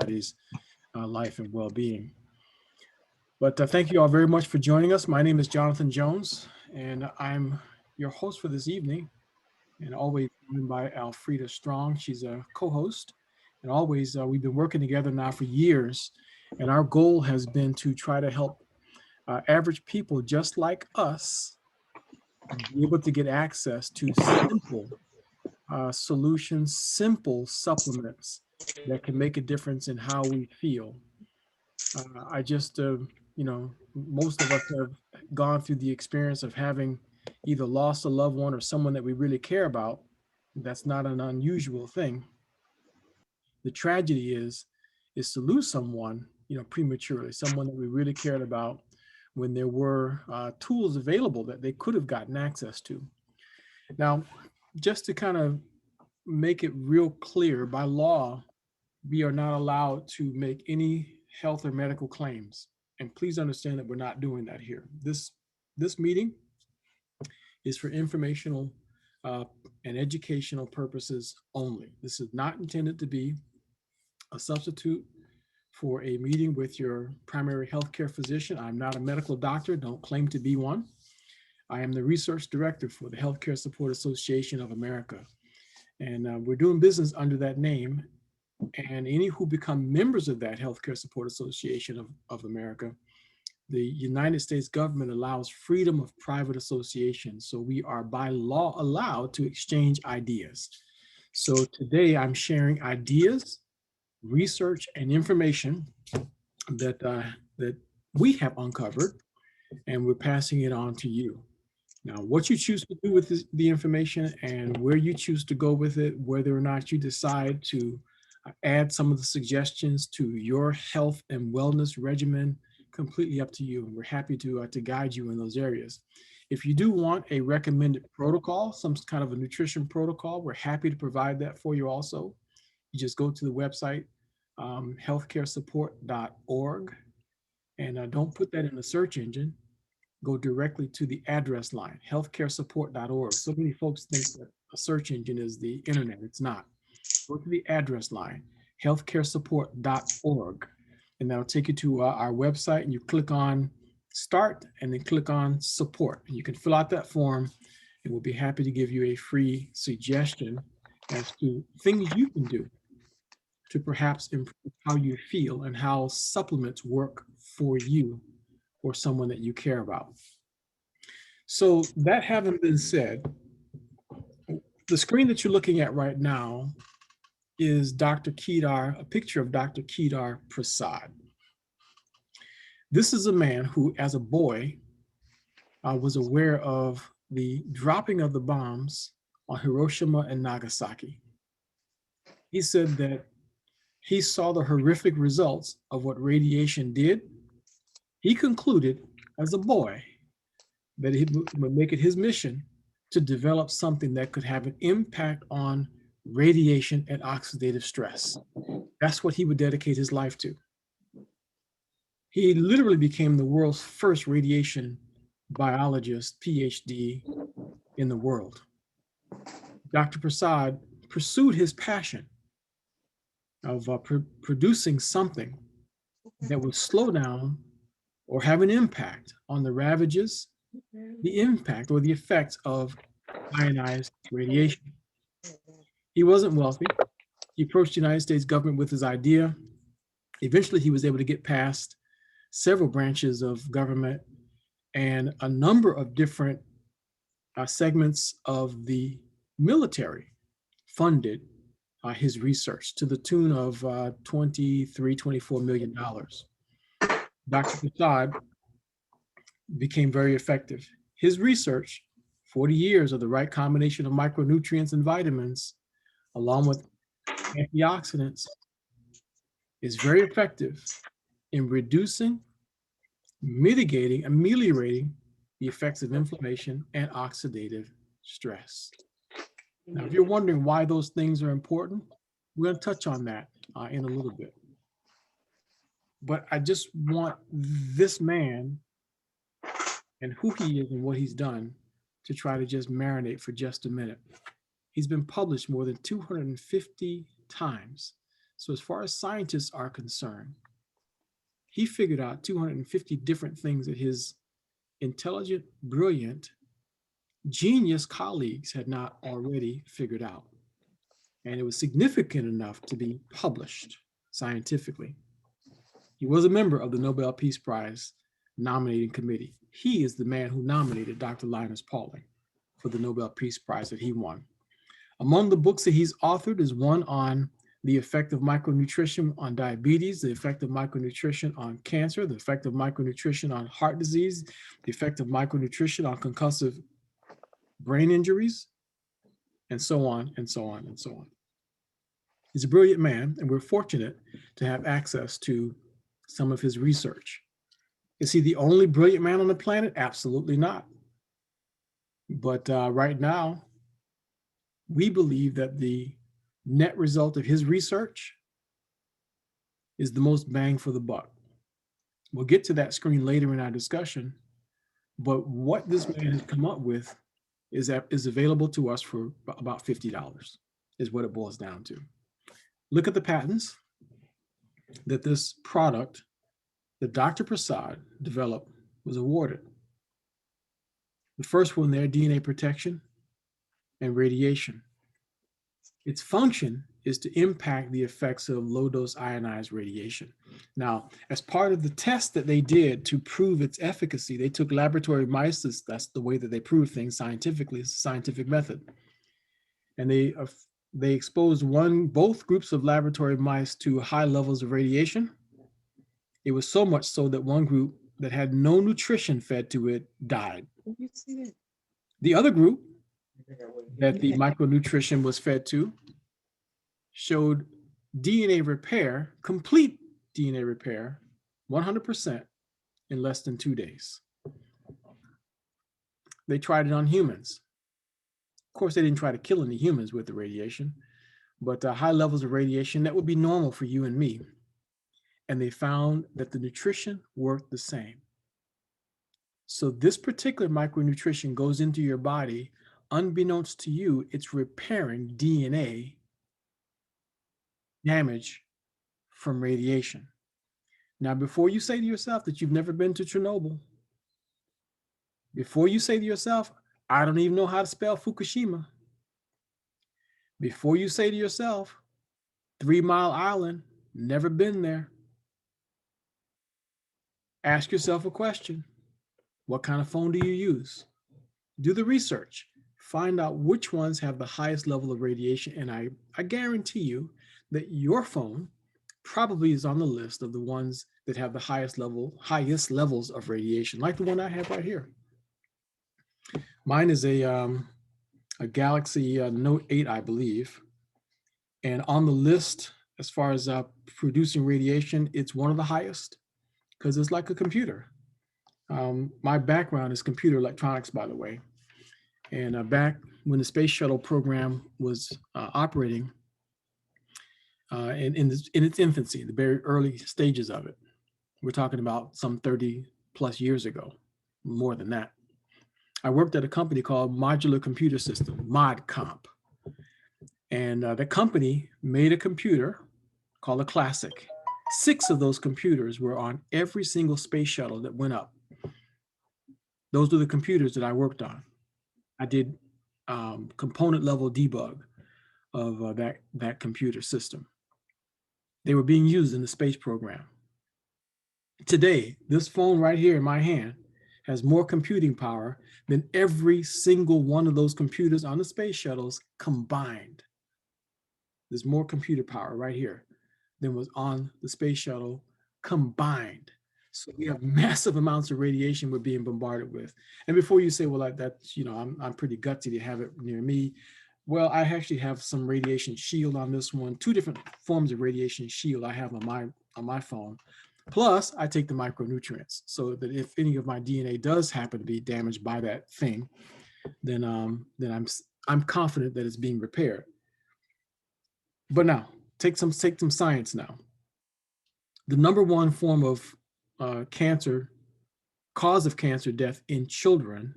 everybody's life and well-being. But thank you all very much for joining us. My name is Jonathan Jones, and I'm your host for this evening, and always joined by Alfreda Strong. She's a co-host, and always we've been working together now for years, and our goal has been to try to help average people just like us be able to get access to simple solutions, simple supplements that can make a difference in how we feel. I just, most of us have gone through the experience of having either lost a loved one or someone that we really care about. That's not an unusual thing. The tragedy is to lose someone, prematurely, someone that we really cared about when there were tools available that they could have gotten access to. Now, just to kind of make it real clear, by law, we are not allowed to make any health or medical claims. And please understand that we're not doing that here. This meeting is for informational uh, and educational purposes only. This is not intended to be a substitute for a meeting with your primary healthcare physician. I'm not a medical doctor, don't claim to be one. I am the research director for the Healthcare Support Association of America. And we're doing business under that name. And any who become members of that Healthcare Support Association of America, the United States government allows freedom of private association. So we are by law allowed to exchange ideas. So today I'm sharing ideas, research, and information that we have uncovered, and we're passing it on to you. Now, what you choose to do with the information and where you choose to go with it, whether or not you decide to add some of the suggestions to your health and wellness regimen, completely up to you. And we're happy to guide you in those areas. If you do want a recommended protocol, some kind of a nutrition protocol, we're happy to provide that for you also. You just go to the website, healthcaresupport.org, and don't put that in the search engine. Go directly to the address line, healthcaresupport.org. So many folks think that a search engine is the internet. It's not. Go to the address line, healthcaresupport.org, and that'll take you to our website, and you click on start and then click on support. And you can fill out that form, and we'll be happy to give you a free suggestion as to things you can do to perhaps improve how you feel and how supplements work for you or someone that you care about. So that having been said, the screen that you're looking at right now is Dr. Kedar, a picture of Dr. Kedar Prasad. This is a man who, as a boy, was aware of the dropping of the bombs on Hiroshima and Nagasaki. He said that he saw the horrific results of what radiation did. He concluded as a boy that he would make it his mission to develop something that could have an impact on radiation and oxidative stress. That's what he would dedicate his life to. He literally became the world's first radiation biologist, PhD, in the world. Dr. Prasad pursued his passion of producing something that would slow down or have an impact on the ravages, the impact or the effects of ionized radiation. He wasn't wealthy. He approached the United States government with his idea. Eventually, he was able to get past several branches of government and a number of different segments of the military funded his research to the tune of $23-24 million. Dr. Prasad became very effective. His research, 40 years of the right combination of micronutrients and vitamins, along with antioxidants, is very effective in reducing, mitigating, ameliorating the effects of inflammation and oxidative stress. Now, if you're wondering why those things are important, we're going to touch on that in a little bit. But I just want this man and who he is and what he's done to try to just marinate for just a minute. He's been published more than 250 times. So as far as scientists are concerned, he figured out 250 different things that his intelligent, brilliant, genius colleagues had not already figured out. And it was significant enough to be published scientifically. He was a member of the Nobel Peace Prize nominating committee. He is the man who nominated Dr. Linus Pauling for the Nobel Peace Prize that he won. Among the books that he's authored is one on the effect of micronutrition on diabetes, the effect of micronutrition on cancer, the effect of micronutrition on heart disease, the effect of micronutrition on concussive brain injuries, and so on and so on and so on. He's a brilliant man, and we're fortunate to have access to some of his research. Is he the only brilliant man on the planet? Absolutely not. But right now, we believe that the net result of his research is the most bang for the buck. We'll get to that screen later in our discussion, but what this man has come up with is available to us for about $50, is what it boils down to. Look at the patents that this product that Dr. Prasad developed was awarded. The first one there, DNA protection and radiation. Its function is to impact the effects of low-dose ionized radiation. Now, as part of the test that they did to prove its efficacy, they took laboratory mice. That's the way that they prove things scientifically. It's a scientific method. And they exposed both groups of laboratory mice to high levels of radiation. It was so much so that one group that had no nutrition fed to it died. The other group that the micronutrition was fed to showed DNA repair, complete DNA repair, 100% in less than 2 days. They tried it on humans. Of course, they didn't try to kill any humans with the radiation, but high levels of radiation that would be normal for you and me. And they found that the nutrition worked the same. So this particular micronutrition goes into your body. Unbeknownst to you, it's repairing DNA damage from radiation. Now, before you say to yourself that you've never been to Chernobyl, before you say to yourself, I don't even know how to spell Fukushima, before you say to yourself, 3 Mile Island, never been there, ask yourself a question. What kind of phone do you use? Do the research. Find out which ones have the highest level of radiation, and I guarantee you that your phone probably is on the list of the ones that have the highest levels of radiation, like the one I have right here. Mine is a Galaxy Note 8, I believe. And on the list, as far as producing radiation, it's one of the highest because it's like a computer. My background is computer electronics, by the way. And back when the space shuttle program was operating in its infancy, the very early stages of it, we're talking about some 30 plus years ago, more than that. I worked at a company called Modular Computer System, ModComp. And the company made a computer called a Classic. 6 of those computers were on every single space shuttle that went up. Those were the computers that I worked on. I did component level debug of that computer system. They were being used in the space program. Today, this phone right here in my hand has more computing power than every single one of those computers on the space shuttles combined. There's more computer power right here than was on the space shuttle combined. So we have massive amounts of radiation we're being bombarded with. And before you say, well, that's, I'm pretty gutsy to have it near me. Well, I actually have some radiation shield on this one, 2 different forms of radiation shield I have on my phone. Plus, I take the micronutrients so that if any of my DNA does happen to be damaged by that thing, then I'm confident that it's being repaired. But now, take some science now. The number 1 form of cause of cancer death in children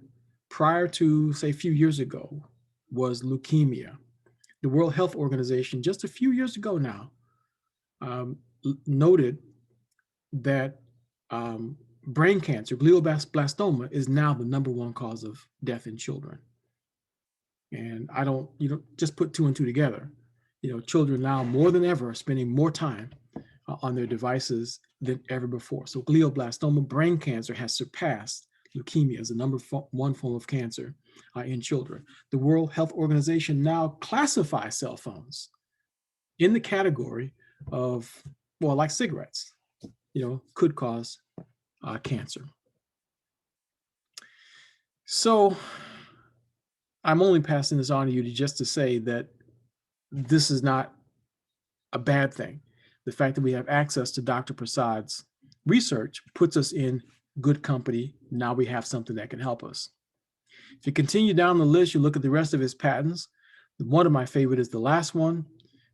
prior to, say, a few years ago was leukemia. The World Health Organization, just a few years ago now, noted that brain cancer, glioblastoma, is now the #1 cause of death in children. And you don't just put two and two together. Children now more than ever are spending more time on their devices than ever before. So glioblastoma, brain cancer, has surpassed leukemia as the #1 form of cancer in children. The World Health Organization now classifies cell phones in the category of, well, like cigarettes, could cause cancer. So I'm only passing this on to you just to say that this is not a bad thing. The fact that we have access to Dr. Prasad's research puts us in good company. Now we have something that can help us. If you continue down the list, you look at the rest of his patents. One of my favorite is the last one,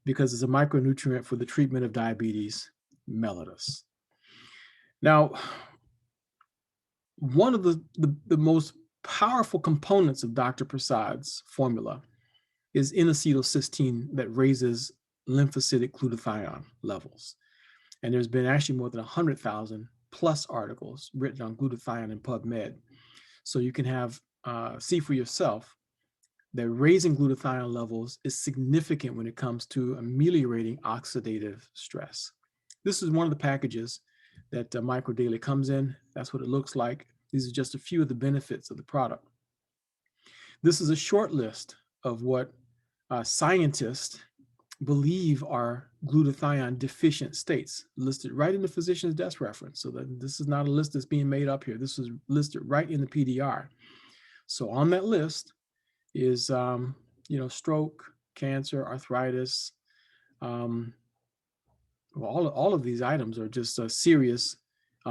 because it's a micronutrient for the treatment of diabetes mellitus. Now, one of the most powerful components of Dr. Prasad's formula is N-acetylcysteine that raises lymphocytic glutathione levels. And there's been actually more than 100,000 plus articles written on glutathione in PubMed. So you can have see for yourself that raising glutathione levels is significant when it comes to ameliorating oxidative stress. This is one of the packages that Micro Daily comes in. That's what it looks like. These are just a few of the benefits of the product. This is a short list of what scientists believe are glutathione deficient states, listed right in the physician's desk reference. So that this is not a list that's being made up here. This is listed right in the PDR. So on that list is, stroke, cancer, arthritis. All of these items are just serious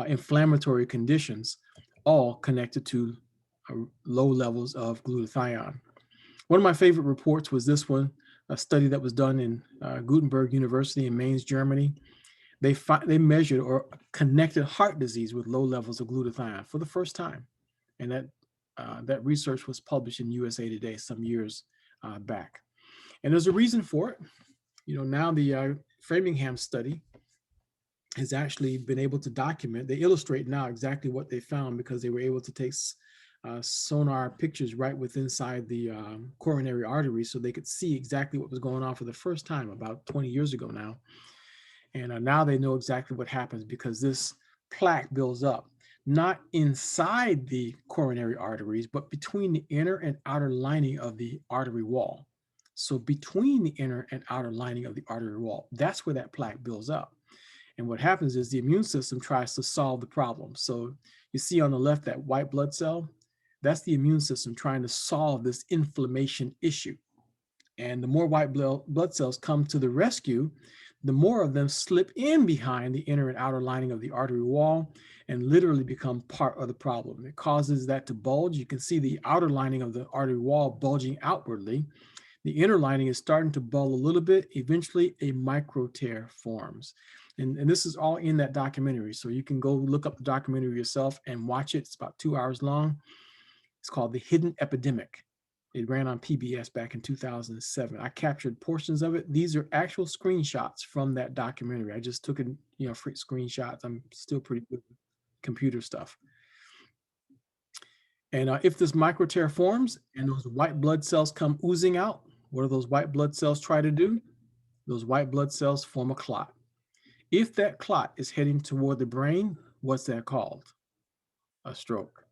inflammatory conditions, all connected to low levels of glutathione. One of my favorite reports was this one, a study that was done in Gutenberg University in Mainz, Germany. They measured or connected heart disease with low levels of glutathione for the first time. And that research was published in USA Today some years back. And there's a reason for it. Now the Framingham study has actually been able to document, they illustrate now exactly what they found, because they were able to take sonar pictures right within inside the coronary artery, so they could see exactly what was going on for the first time about 20 years ago now. And now they know exactly what happens, because this plaque builds up, not inside the coronary arteries, but between the inner and outer lining of the artery wall. So between the inner and outer lining of the artery wall, that's where that plaque builds up. And what happens is the immune system tries to solve the problem. So you see on the left that white blood cell, that's the immune system trying to solve this inflammation issue. And the more white blood cells come to the rescue, the more of them slip in behind the inner and outer lining of the artery wall and literally become part of the problem. It causes that to bulge. You can see the outer lining of the artery wall bulging outwardly. The inner lining is starting to bulge a little bit. Eventually, a micro tear forms. And this is all in that documentary. So you can go look up the documentary yourself and watch it. It's about 2 hours long. It's called The Hidden Epidemic. It ran on PBS back in 2007. I captured portions of it. These are actual screenshots from that documentary. I just took free screenshots. I'm still pretty good with computer stuff. And if this micro tear forms and those white blood cells come oozing out, what do those white blood cells try to do? Those white blood cells form a clot. If that clot is heading toward the brain, what's that called? A stroke.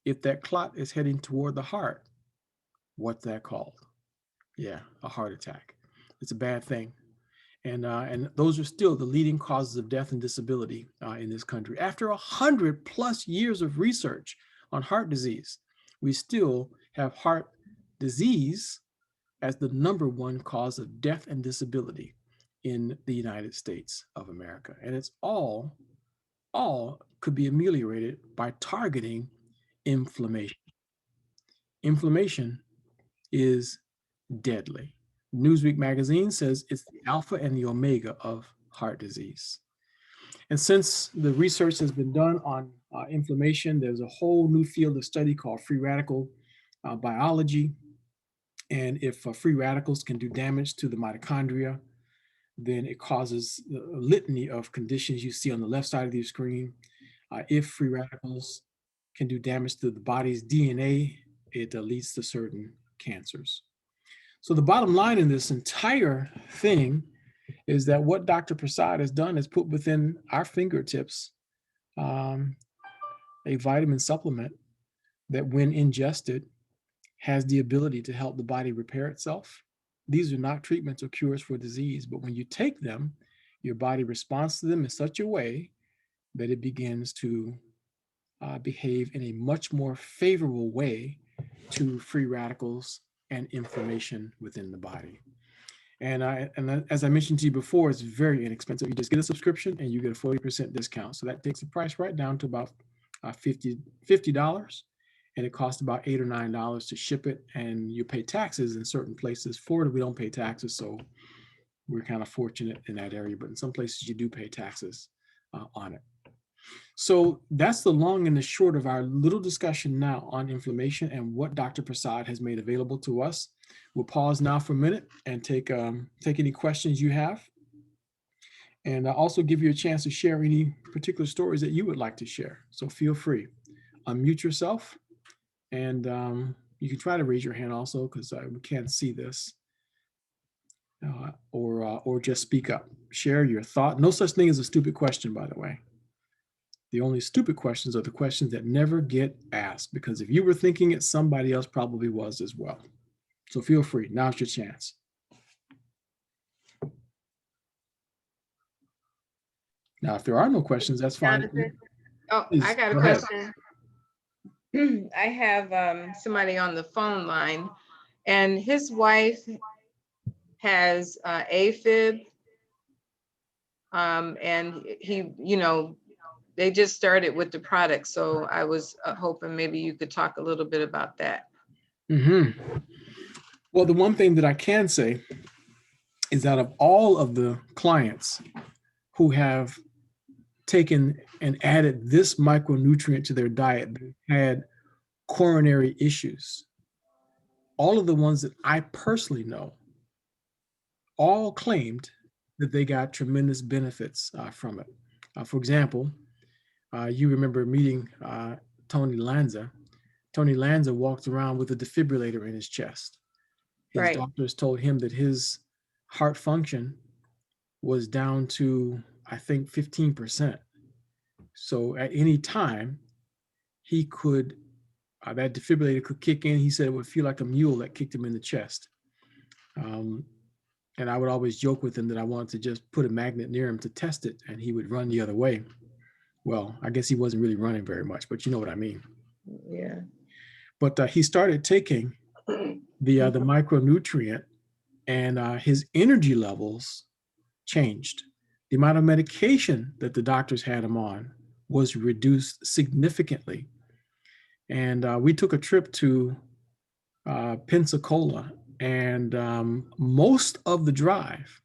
If that clot is heading toward the heart, what's that called? Yeah, a heart attack. It's a bad thing. And those are still the leading causes of death and disability in this country. After 100+ years of research on heart disease, we still have heart disease as the #1 cause of death and disability in the United States of America. And it's all could be ameliorated by targeting inflammation. Inflammation is deadly. Newsweek magazine says it's the alpha and the omega of heart disease. And since the research has been done on inflammation, there's a whole new field of study called free radical biology. And if free radicals can do damage to the mitochondria, then it causes a litany of conditions you see on the left side of your screen. If free radicals can do damage to the body's DNA, it leads to certain cancers. So the bottom line in this entire thing is that what Dr. Prasad has done is put within our fingertips a vitamin supplement that, when ingested, has the ability to help the body repair itself. These are not treatments or cures for disease, but when you take them, your body responds to them in such a way that it begins to behave in a much more favorable way to free radicals and inflammation within the body. And as I mentioned to you before, it's very inexpensive. You just get a subscription and you get a 40% discount. So that takes the price right down to about $50, and it costs about $8 or $9 to ship it. And you pay taxes in certain places. Florida, we don't pay taxes, so we're kind of fortunate in that area. But in some places, you do pay taxes on it. So that's the long and the short of our little discussion now on inflammation and what Dr. Prasad has made available to us. We'll pause now for a minute and take any questions you have. And I'll also give you a chance to share any particular stories that you would like to share. So feel free. Unmute yourself, and you can try to raise your hand also, because we can't see this. Or just speak up. Share your thought. No such thing as a stupid question, by the way. The only stupid questions are the questions that never get asked, because if you were thinking it, somebody else probably was as well. So feel free. Now's your chance. Now, if there are no questions, that's fine. Jonathan? Oh, Please, I got a go ahead. question. I have somebody on the phone line, and his wife has AFib, and he, they just started with the product. So I was hoping maybe you could talk a little bit about that. Well, the one thing that I can say is that of all of the clients who have taken and added this micronutrient to their diet, they had coronary issues. All of the ones that I personally know all claimed that they got tremendous benefits from it. For example, you remember meeting Tony Lanza. Tony Lanza walked around with a defibrillator in his chest. His doctors told him that his heart function was down to, I think, 15%. So at any time, he could, that defibrillator could kick in. He said it would feel like a mule that kicked him in the chest. And I would always joke with him that I wanted to just put a magnet near him to test it, and he would run the other way. Well, I guess he wasn't really running very much, but you know what I mean. Yeah. But he started taking the micronutrient, and his energy levels changed. The amount of medication that the doctors had him on was reduced significantly. And we took a trip to Pensacola, and most of the drive,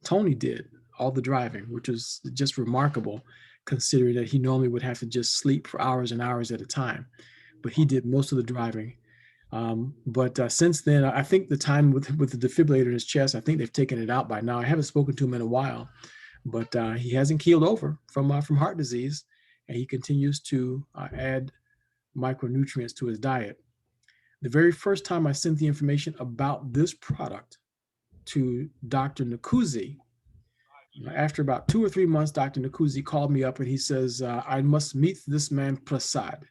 Tony did all the driving, which was just remarkable, considering that he normally would have to just sleep for hours and hours at a time. But he did most of the driving. But since then, I think the time with the defibrillator in his chest, I think they've taken it out by now. I haven't spoken to him in a while, but he hasn't keeled over from heart disease, and he continues to add micronutrients to his diet. The very first time I sent the information about this product to Dr. Nkuzi, after about 2 or 3 months, Dr. Nkuzi called me up and he says, I must meet this man Prasad.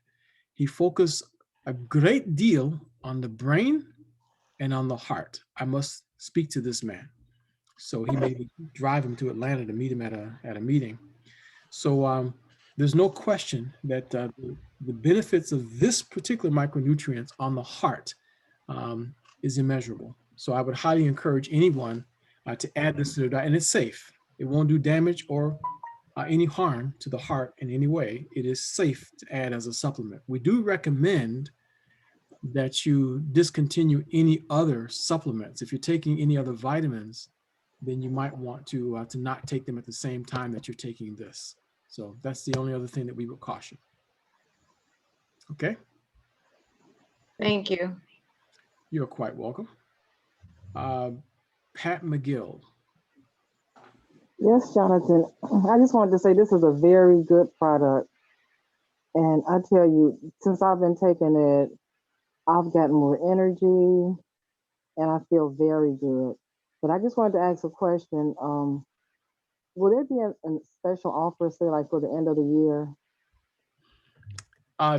He focused a great deal on the brain and on the heart. I must speak to this man. So he made me drive him to Atlanta to meet him at a meeting. So there's no question that the benefits of this particular micronutrients on the heart is immeasurable. So I would highly encourage anyone to add this to their diet, and it's safe. It won't do damage or any harm to the heart in any way. It is safe to add as a supplement. We do recommend that you discontinue any other supplements. If you're taking any other vitamins, then you might want to not take them at the same time that you're taking this. So that's the only other thing that we would caution. Okay. Thank you. You're quite welcome. Pat McGill. Yes, Jonathan. I just wanted to say this is a very good product. And I tell you, since I've been taking it, I've gotten more energy and I feel very good. But I just wanted to ask a question. Will there be a special offer, say like for the end of the year?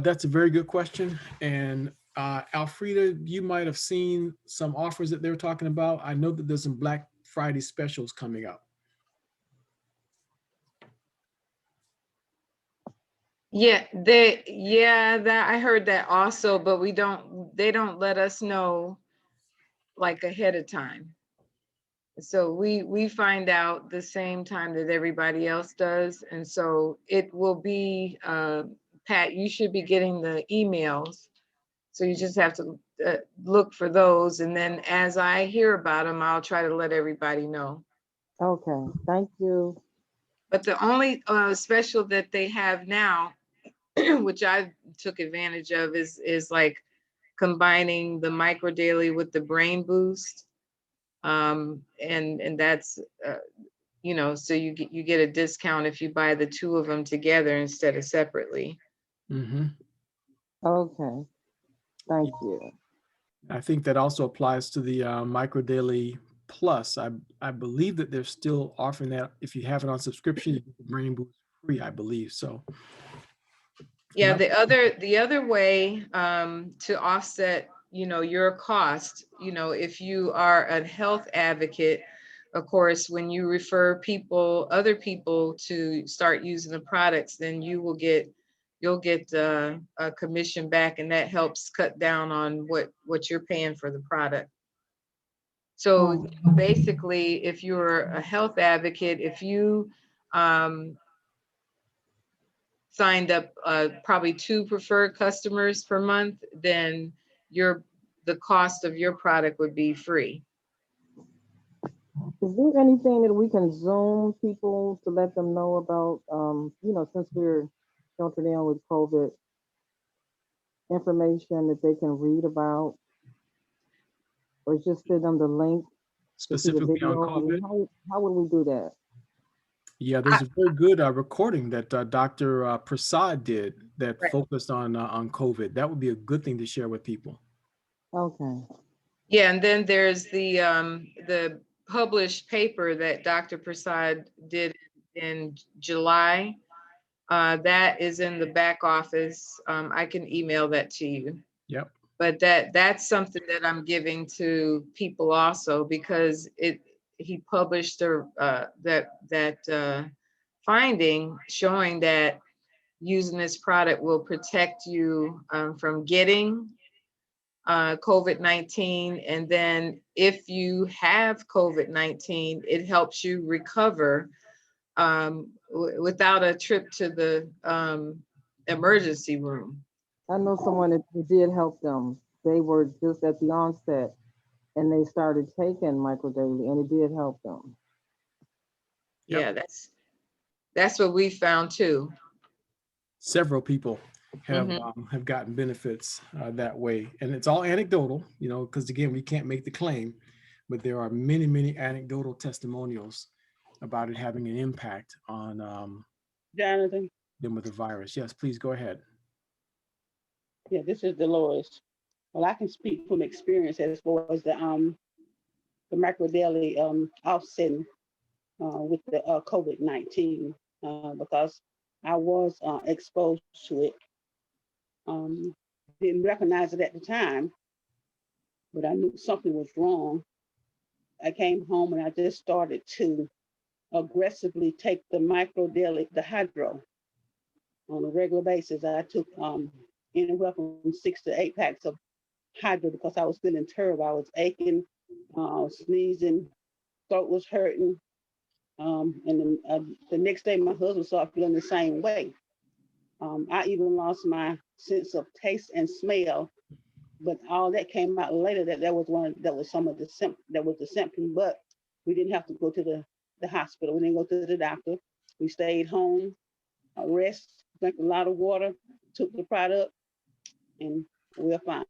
That's a very good question. And Alfreda, you might have seen some offers that they're talking about. I know that there's some Black Friday specials coming up. Yeah, that I heard that also, but they don't let us know like ahead of time. So we find out the same time that everybody else does. And so it will be, Pat, you should be getting the emails. So you just have to look for those. And then as I hear about them, I'll try to let everybody know. Okay, thank you. But the only special that they have now, which I took advantage of, is like combining the micro daily with the brain boost. And that's you know, so you get a discount if you buy the two of them together instead of separately. Hmm. Okay, thank you. I think that also applies to the Micro Daily Plus. I believe that they're still offering that. If you have it on subscription, you get the Brain Boost free, I believe. So Yeah, not the other way to offset, you know, your cost, you know, if you are a health advocate, of course, when you refer other people to start using the products, then you'll get a commission back, and that helps cut down on what you're paying for the product. So Hmm. basically, if you're a health advocate, if you um, signed up probably 2 preferred customers per month, then the cost of your product would be free. Is there anything that we can Zoom people to let them know about, since we're sheltered in with COVID, information that they can read about, or just send them the link to see the specifically on video? I mean, COVID. how would we do that? Yeah, I, there's a very good recording that Dr. Prasad did that right. focused on COVID. That would be a good thing to share with people. Okay. Yeah, and then there's the published paper that Dr. Prasad did in July. That is in the back office. I can email that to you. Yep. But that's something that I'm giving to people also, because he published that finding showing that using this product will protect you from getting COVID-19. And then if you have COVID-19, it helps you recover without a trip to the emergency room. I know someone that it did help them. They were just at the onset and they started taking microdaily and it did help them. Yep. Yeah, that's what we found too. Several people Hmm. have gotten benefits that way, and it's all anecdotal, you know, because again, we can't make the claim, but there are many anecdotal testimonials about it having an impact on Jonathan, them with the virus. Yes, please go ahead. yeah, this is Dolores. Well, I can speak from experience as far as the micro daily offsetting with the COVID-19 because I was exposed to it. Um, didn't recognize it at the time, but I knew something was wrong. I came home and I just started to aggressively take the micro daily, the hydro, on a regular basis. I took anywhere from 6 to 8 packs of hydro because I was feeling terrible. I was aching, sneezing, throat was hurting. And then the next day, my husband started feeling the same way. I even lost my sense of taste and smell, but all that came out later that was some of that was the symptom. But we didn't have to go to the hospital. We didn't go to the doctor. We stayed home, rest, drank a lot of water, took the product, and we're fine.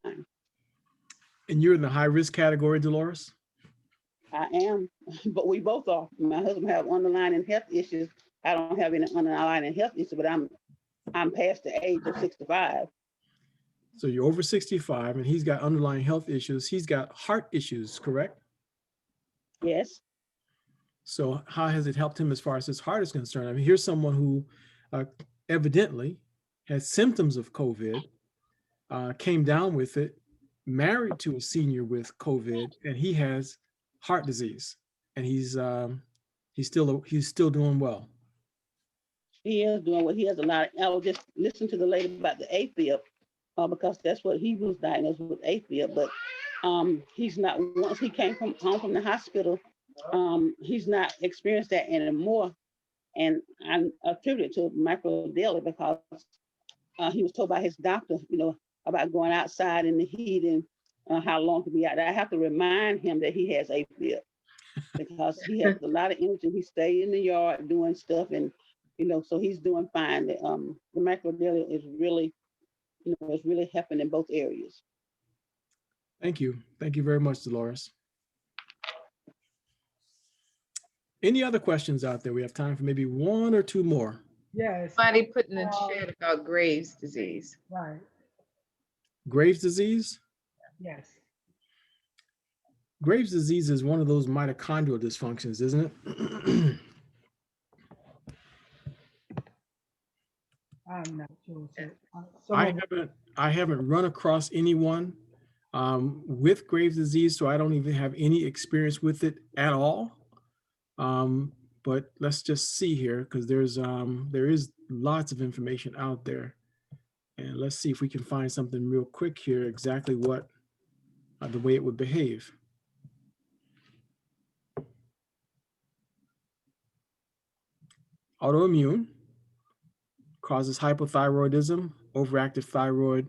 And you're in the high risk category, Dolores? I am, but we both are. My husband have underlying health issues. I don't have any underlying health issues, but I'm past the age of 65. So you're over 65 and he's got underlying health issues. He's got heart issues, correct? Yes. So how has it helped him as far as his heart is concerned? I mean, here's someone who evidently has symptoms of COVID, came down with it, married to a senior with COVID, and he has heart disease, and he's still doing well. He is doing what he has a lot. I was just listening to the lady about the AFib, because that's what he was diagnosed with, AFib. But he's not. Once he came home from the hospital, he's not experienced that anymore. And I attribute it to microdeli because he was told by his doctor, about going outside in the heat and how long to be out there. I have to remind him that he has AFib because he has a lot of energy. He stays in the yard doing stuff, and so he's doing fine. The microdeli is really, it's really helping in both areas. Thank you very much, Dolores. Any other questions out there? We have time for maybe one or two more. Yes. Somebody put in the chat about Graves' disease. Right. Graves' disease? Yes. Graves' disease is one of those mitochondrial dysfunctions, isn't it? I'm not sure. I haven't run across anyone with Graves' disease, so I don't even have any experience with it at all. But let's just see here, because there is lots of information out there, and let's see if we can find something real quick here, exactly what the way it would behave. Autoimmune causes hypothyroidism, overactive thyroid.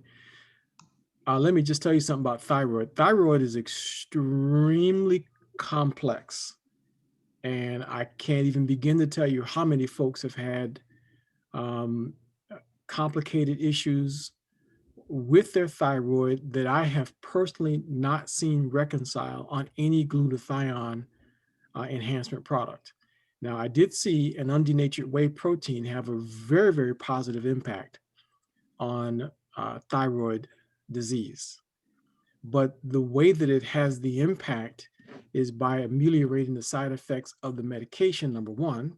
Let me just tell you something about thyroid. Thyroid is extremely complex, and I can't even begin to tell you how many folks have had complicated issues with their thyroid that I have personally not seen reconcile on any glutathione enhancement product. Now, I did see an undenatured whey protein have a very, very positive impact on thyroid disease. But the way that it has the impact is by ameliorating the side effects of the medication, number one,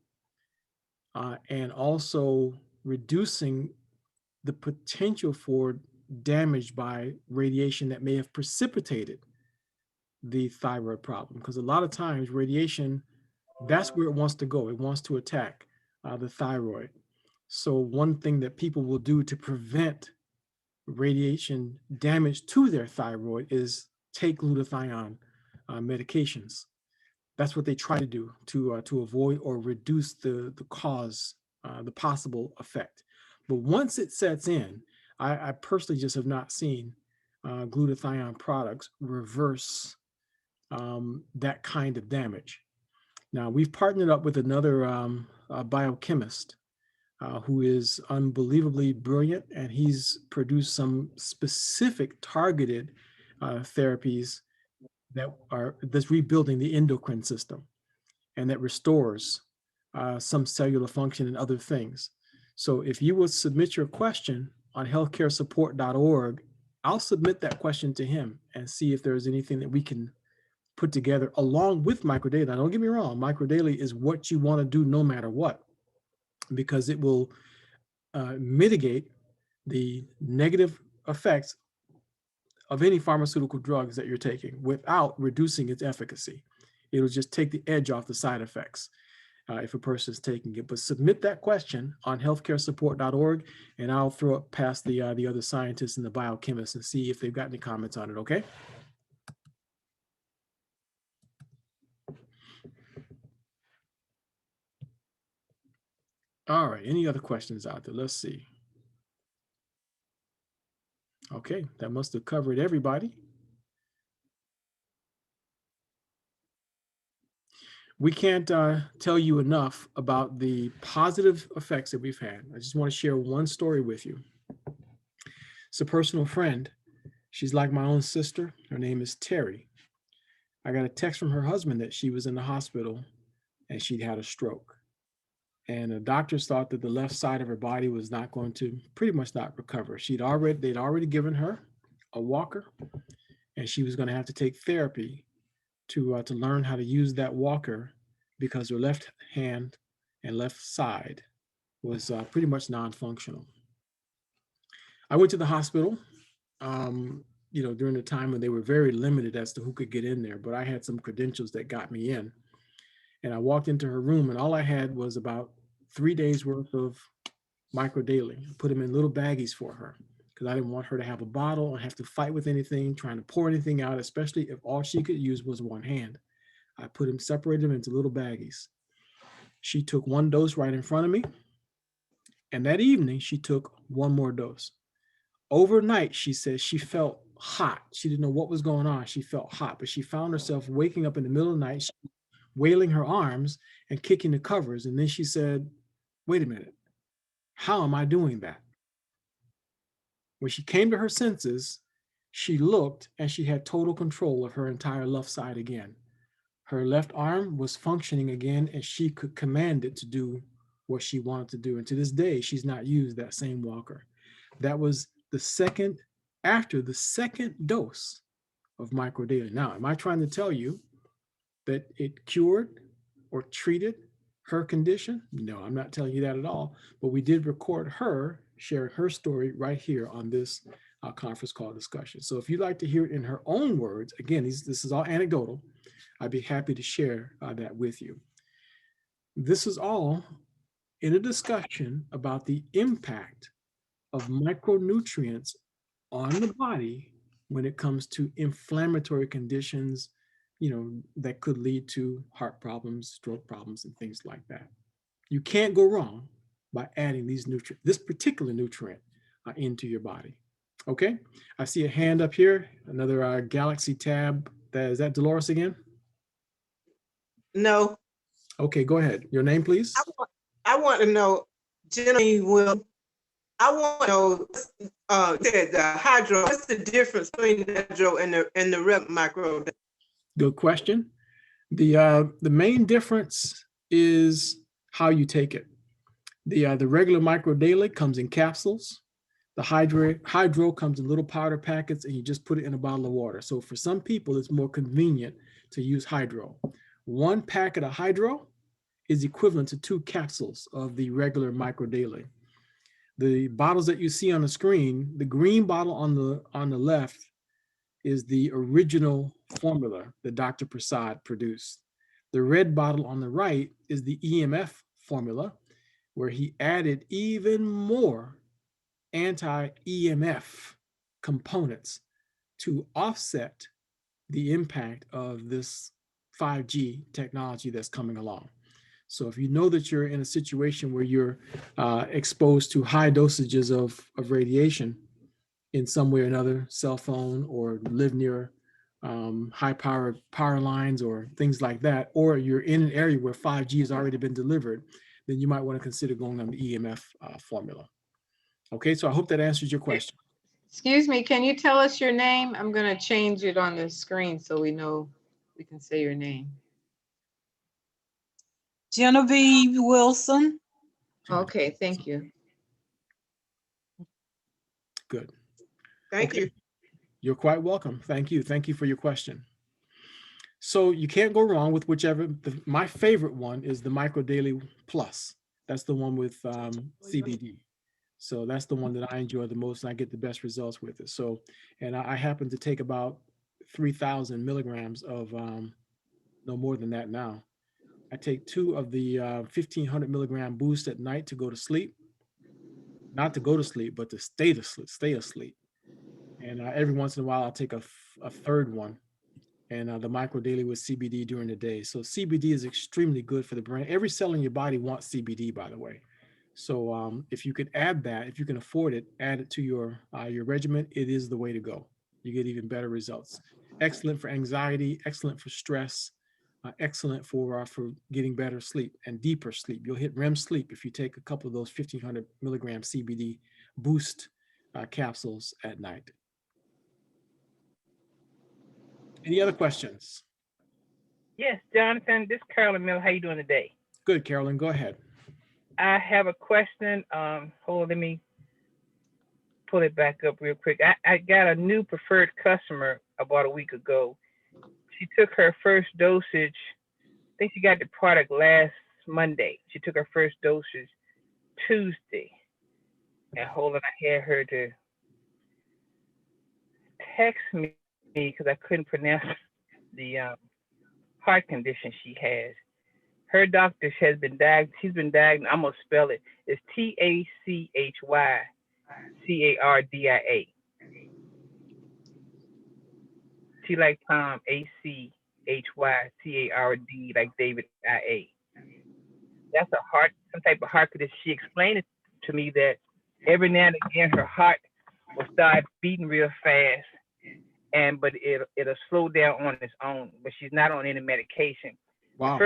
and also reducing the potential for damage by radiation that may have precipitated the thyroid problem. Because a lot of times radiation, that's where it wants to go. It wants to attack the thyroid. So one thing that people will do to prevent radiation damage to their thyroid is take glutathione medications. That's what they try to do to avoid or reduce the cause, the possible effect. But once it sets in, I personally just have not seen glutathione products reverse that kind of damage. Now, we've partnered up with another biochemist who is unbelievably brilliant, and he's produced some specific targeted therapies that's rebuilding the endocrine system and that restores some cellular function and other things. So if you will submit your question on healthcaresupport.org, I'll submit that question to him and see if there's anything that we can put together along with microdaily. Now, don't get me wrong, microdaily is what you want to do no matter what, because it will mitigate the negative effects of any pharmaceutical drugs that you're taking without reducing its efficacy. It'll just take the edge off the side effects if a person is taking it. But submit that question on healthcaresupport.org, and I'll throw it past the other scientists and the biochemists and see if they've got any comments on it, okay? All right, any other questions out there? Let's see. Okay, that must have covered everybody. We can't tell you enough about the positive effects that we've had. I just want to share one story with you. It's a personal friend. She's like my own sister. Her name is Terry. I got a text from her husband that she was in the hospital and she'd had a stroke. And the doctors thought that the left side of her body was not going to pretty much not recover. They'd already given her a walker, and she was going to have to take therapy to learn how to use that walker because her left hand and left side was pretty much non-functional. I went to the hospital, during the time when they were very limited as to who could get in there, but I had some credentials that got me in. And I walked into her room, and all I had was about 3 days worth of micro daily. I put them in little baggies for her because I didn't want her to have a bottle and have to fight with anything, trying to pour anything out, especially if all she could use was one hand. I separated them into little baggies. She took 1 dose right in front of me. And that evening, she took 1 more dose. Overnight, she said she felt hot. She didn't know what was going on. She felt hot, but she found herself waking up in the middle of the night, wailing her arms and kicking the covers. And then she said, wait a minute, how am I doing that? When she came to her senses, she looked and she had total control of her entire left side again. Her left arm was functioning again and she could command it to do what she wanted to do. And to this day, she's not used that same walker. That was after the second dose of micro daily. Now, am I trying to tell you that it cured or treated her condition? No, I'm not telling you that at all. But we did record her sharing her story right here on this conference call discussion. So if you'd like to hear it in her own words, again, this is all anecdotal, I'd be happy to share that with you. This is all in a discussion about the impact of micronutrients on the body when it comes to inflammatory conditions, that could lead to heart problems, stroke problems, and things like that. You can't go wrong by adding this particular nutrient into your body. Okay, I see a hand up here, another Galaxy tab. Is that Dolores again? No, Okay, go ahead. Your name, please. I want to know, Jenny, I want to know, the hydro, what's the difference between the hydro and the rep micro? Good question. The main difference is how you take it. The regular micro daily comes in capsules. The hydro comes in little powder packets, and you just put it in a bottle of water. So for some people, it's more convenient to use hydro. 1 packet of hydro is equivalent to 2 capsules of the regular micro daily. The bottles that you see on the screen, the green bottle on the left is the original formula that Dr. Prasad produced. The red bottle on the right is the EMF formula, where he added even more anti-EMF components to offset the impact of this 5G technology that's coming along. So if you know that you're in a situation where you're exposed to high dosages of radiation in some way or another, cell phone, or live near high power lines or things like that, or you're in an area where 5G has already been delivered, then you might want to consider going on the EMF formula. Okay, so I hope that answers your question. Excuse me, can you tell us your name? I'm going to change it on the screen so we know we can say your name. Genevieve Wilson. Okay, thank you. Good. Thank Okay. you. You're quite welcome. Thank you. Thank you for your question. So you can't go wrong with whichever. My favorite one is the Micro Daily Plus. That's the one with CBD. So that's the one that I enjoy the most, and I get the best results with it. So, and I happen to take about 3,000 milligrams of, no more than that now. I take 2 of the 1,500 milligram boost at night to go to sleep. Not to go to sleep, but to stay asleep. And every once in a while, I'll take a 3rd one, and the micro daily with CBD during the day. So CBD is extremely good for the brain. Every cell in your body wants CBD, by the way. So if you could add that, if you can afford it, add it to your regimen, it is the way to go. You get even better results. Excellent for anxiety, excellent for stress, excellent for getting better sleep and deeper sleep. You'll hit REM sleep if you take a couple of those 1,500 milligram CBD boost capsules at night. Any other questions? Yes, Jonathan, this is Carolyn Miller. How you doing today? Good, Carolyn, go ahead. I have a question. Hold on, let me pull it back up real quick. I got a new preferred customer about a week ago. She took her first dosage. I think she got the product last Monday. She took her first dosage Tuesday. And hold on, I had her to text me because I couldn't pronounce the heart condition she has. Her doctor has been diagnosed. She's been diagnosed. I'm gonna spell it. It's TACHYCARDIA. T like Tom, ACHYCARD like David, IA. That's a heart, some type of heart condition. She explained it to me that every now and again her heart will start beating real fast, but it'll slow down on its own. But she's not on any medication. Wow.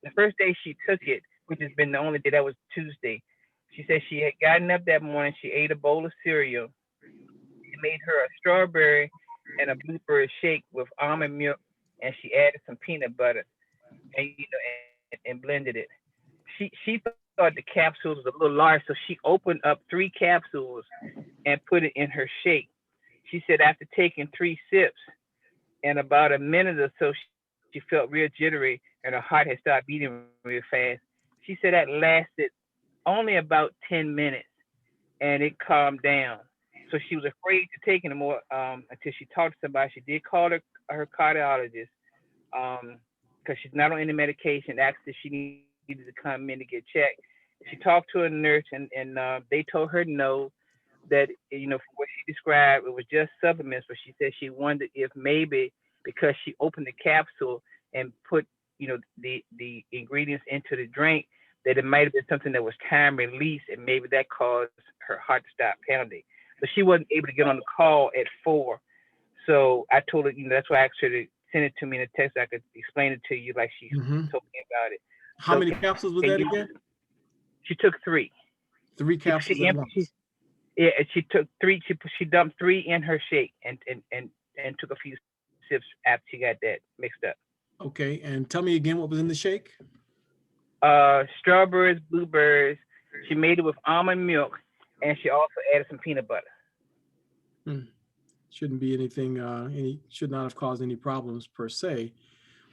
The first day she took it, which has been the only day, that was Tuesday. She said she had gotten up that morning. She ate a bowl of cereal. It made her a strawberry and a blueberry shake with almond milk, and she added some peanut butter, and and blended it. She thought the capsules was a little large, so she opened up 3 capsules and put it in her shake. She said after taking 3 sips, in about a minute or so, she felt real jittery and her heart had started beating real fast. She said that lasted only about 10 minutes and it calmed down. So she was afraid to take anymore until she talked to somebody. She did call her cardiologist because she's not on any medication, asked if she needed to come in to get checked. She talked to a nurse and they told her no, that, from what she described, it was just supplements, but she said she wondered if maybe because she opened the capsule and put, the ingredients into the drink, that it might have been something that was time released and maybe that caused her heart to stop pounding. But she wasn't able to get on the call at 4. So I told her, that's why I asked her to send it to me in a text. So I could explain it to you like she told me about it. How many capsules was that again? She took 3. 3 capsules at once. Yeah, she took 3. She dumped 3 in her shake and took a few sips after she got that mixed up. Okay, and tell me again what was in the shake. Strawberries, blueberries. She made it with almond milk, and she also added some peanut butter. Shouldn't be anything. Should not have caused any problems per se.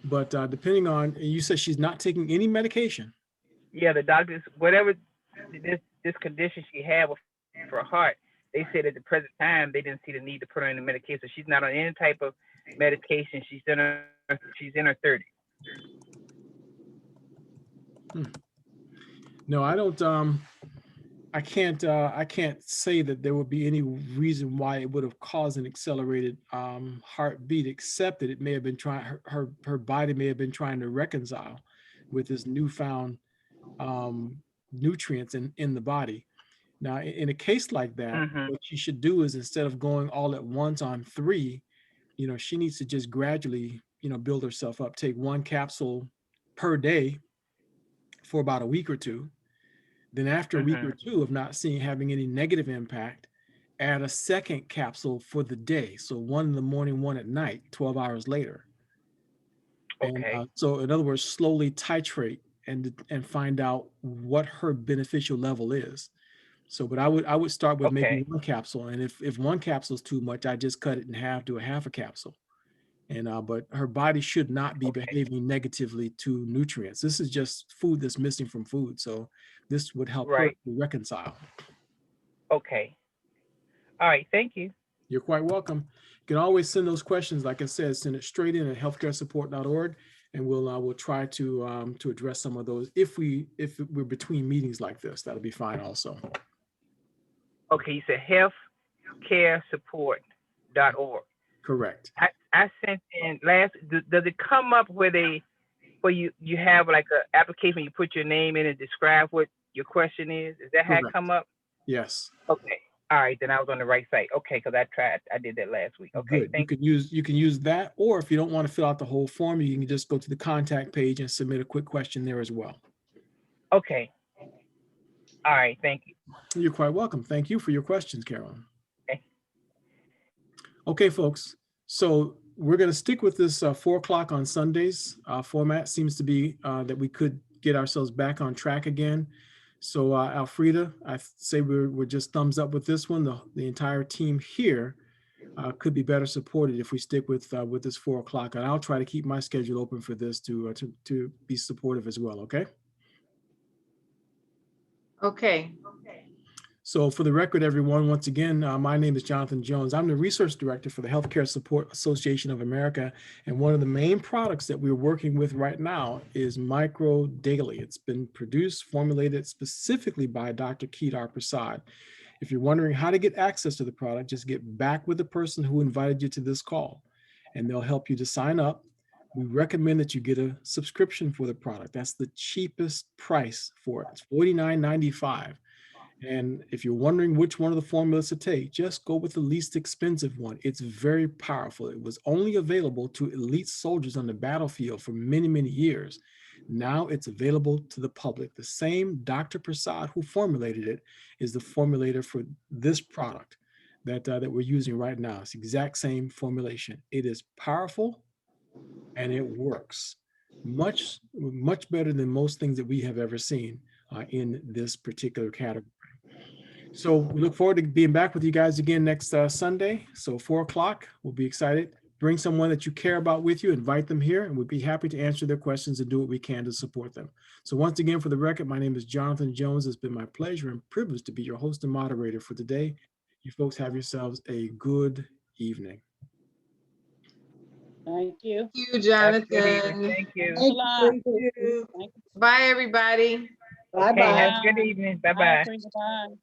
But depending on, you said she's not taking any medication. Yeah, the doctors, whatever this condition she had for her heart, they said at the present time they didn't see the need to put her in the medication. So she's not on any type of medication. She's in her 30s. No, I don't. I can't say that there would be any reason why it would have caused an accelerated heartbeat, except that it may have been her body may have been trying to reconcile with this newfound nutrients in the body. Now, in a case like that, what she should do is, instead of going all at once on 3, she needs to just gradually, build herself up. Take 1 capsule per day for about a week or 2. Then after a week or 2 of not having any negative impact, add a 2nd capsule for the day. So 1 in the morning, 1 at night, 12 hours later. Okay. And so in other words, slowly titrate and find out what her beneficial level is. So, but I would start with maybe 1 capsule. And if 1 capsule is too much, I just cut it in half to a half a capsule. And but her body should not be behaving negatively to nutrients. This is just food that's missing from food. So this would help her to reconcile. Okay. All right. Thank you. You're quite welcome. You can always send those questions. Like I said, send it straight in at healthcaresupport.org, and we'll try to address some of those. If we're between meetings like this, that'll be fine also. Okay, you said healthcaresupport.org. Correct. I sent in does it come up where you have like an application, you put your name in and describe what your question is? Is that how it come up? Yes. Okay. All right, then I was on the right site. Okay, because I did that last week. Okay. Good. You can use that, or if you don't want to fill out the whole form, you can just go to the contact page and submit a quick question there as well. Okay. All right, thank you. You're quite welcome. Thank you for your questions, Carolyn. Okay, folks. So we're going to stick with this 4 o'clock on Sundays format. Seems to be that we could get ourselves back on track again. So Alfreda, I say we're just thumbs up with this one. The entire team here could be better supported if we stick with this 4 o'clock. And I'll try to keep my schedule open for this to be supportive as well. Okay. Okay. So for the record, everyone, once again, my name is Jonathan Jones. I'm the research director for the Healthcare Support Association of America. And one of the main products that we're working with right now is Micro Daily. It's been produced, formulated specifically by Dr. Kedar Prasad. If you're wondering how to get access to the product, just get back with the person who invited you to this call, and they'll help you to sign up. We recommend that you get a subscription for the product. That's the cheapest price for it. It's $49.95. And if you're wondering which one of the formulas to take, just go with the least expensive one. It's very powerful. It was only available to elite soldiers on the battlefield for many, many years. Now it's available to the public. The same Dr. Prasad who formulated it is the formulator for this product that we're using right now. It's the exact same formulation. It is powerful and it works much, much better than most things that we have ever seen in this particular category. So we look forward to being back with you guys again next Sunday. So 4 o'clock, we'll be excited. Bring someone that you care about with you, invite them here, and we'll be happy to answer their questions and do what we can to support them. So once again, for the record, my name is Jonathan Jones. It's been my pleasure and privilege to be your host and moderator for today. You folks have yourselves a good evening. Thank you. Thank you, Have a good Jonathan. evening. Thank you. Thanks a lot. Thank you. Bye, everybody. Okay, have a good evening. Bye-bye. Bye.